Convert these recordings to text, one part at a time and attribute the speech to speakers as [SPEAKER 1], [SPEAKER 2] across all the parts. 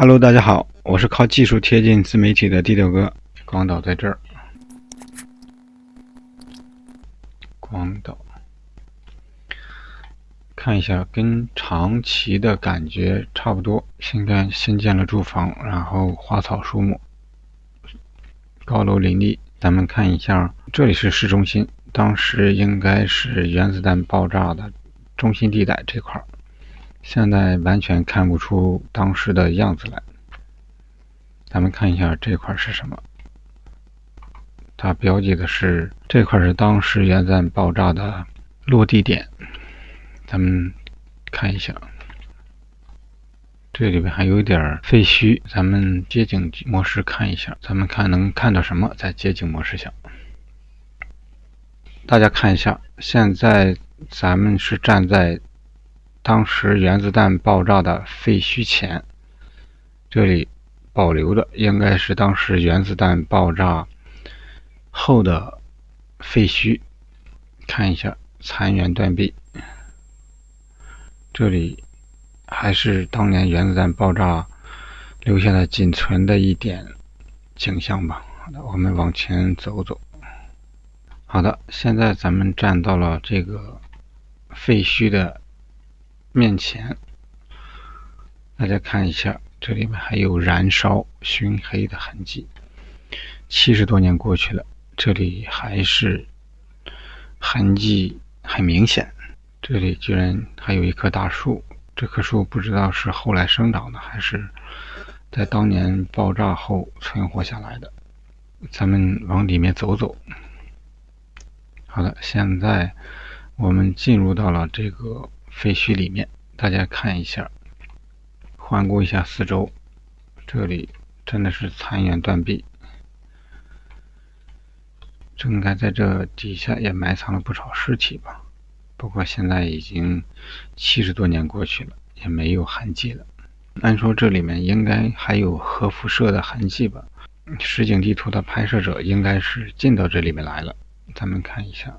[SPEAKER 1] Hello，大家好，我是靠技术贴近自媒体的地调哥。广岛在这儿，广岛，看一下跟长崎的感觉差不多。新建了住房，然后花草树木，高楼林立。咱们看一下，这里是市中心，当时应该是原子弹爆炸的中心地带这块，现在完全看不出当时的样子来。咱们看一下这块是什么，它标记的是这块是当时原子弹爆炸的落地点。咱们看一下，这里边还有一点废墟，咱们街景模式看一下，咱们看能看到什么在街景模式下。大家看一下，现在咱们是站在当时原子弹爆炸的废墟前，这里保留的应该是当时原子弹爆炸后的废墟。看一下残垣断壁，这里还是当年原子弹爆炸留下的仅存的一点景象吧。好的，我们往前走走。好的，现在咱们站到了这个废墟的面前，大家看一下，这里面还有燃烧熏黑的痕迹。70多年过去了，这里还是痕迹很明显。这里居然还有一棵大树，这棵树不知道是后来生长的，还是在当年爆炸后存活下来的。咱们往里面走走。好的，现在我们进入到了这个废墟里面，大家看一下，环顾一下四周，这里真的是残垣断壁，应该在这底下也埋藏了不少尸体吧。不过现在已经70多年过去了，也没有痕迹了。按说这里面应该还有核辐射的痕迹吧，实景地图的拍摄者应该是进到这里面来了。咱们看一下。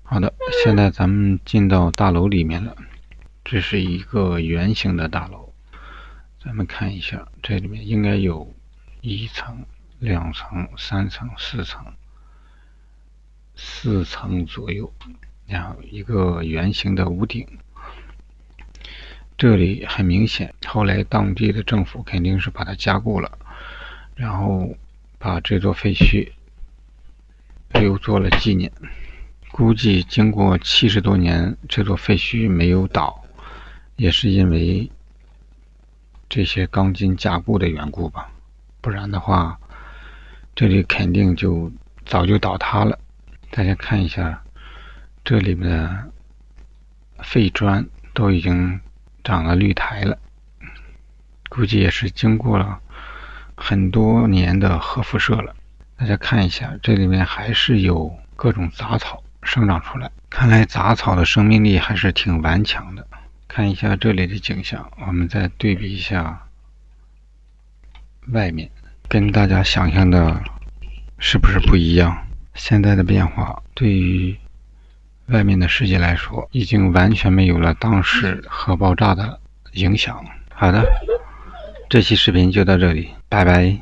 [SPEAKER 1] 好的，现在咱们进到大楼里面了，这是一个圆形的大楼。咱们看一下，这里面应该有1层、2层、3层、4层，4层左右，然后一个圆形的屋顶。这里很明显，后来当地的政府肯定是把它加固了，然后把这座废墟留作了纪念。估计经过70多年，这座废墟没有倒，也是因为这些钢筋加固的缘故吧，不然的话这里肯定就早就倒塌了。大家看一下，这里面的废砖都已经长了绿苔了，估计也是经过了很多年的核辐射了。大家看一下，这里面还是有各种杂草生长出来，看来杂草的生命力还是挺顽强的。看一下这里的景象，我们再对比一下外面，跟大家想象的是不是不一样？现在的变化对于外面的世界来说，已经完全没有了当时核爆炸的影响。好的，这期视频就到这里，拜拜。